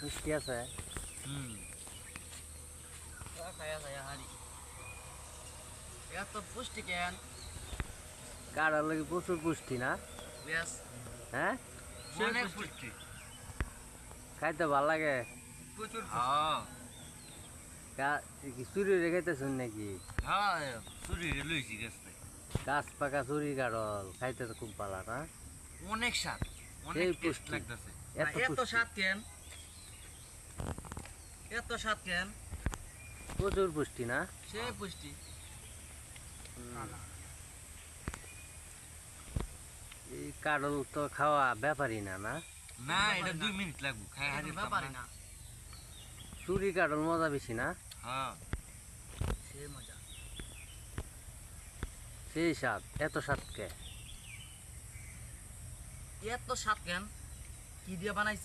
মিষ্টি আছে। খায়া খায়া হারি এত পুষ্টি কেন কাড়ার লাগে প্রচুর পুষ্টি না? বেশ হ্যাঁ, অনেক পুষ্টি খাইতে ভাল লাগে। প্রচুর কি চুরি রে খাইতেছেন নাকি? হ্যাঁ চুরি লইছি গেছে গাছ পাকা চুরি কাড়ল খাইতে তো খুব ভালো না? অনেক স্বাদ অনেক সেই টেস্ট পুষ্টি। লাগতেছে এত এত পুষ্টি। স্বাদ কেন এত স্বাদ কেন প্রচুর পুষ্টি না? সেই পুষ্টি এই কাড়ল তো খাওয়া ব্যাপারই না, না? না এটা 2 মিনিট লাগবে খাই হারি ব্যাপারই না চুরি কাড়ল মজা বেশি না? হ্যাঁ সেই মজা সেই স্বাদ, এত স্বাদ কে? এত স্বাদ কেন কি দিয়ে বানাইছে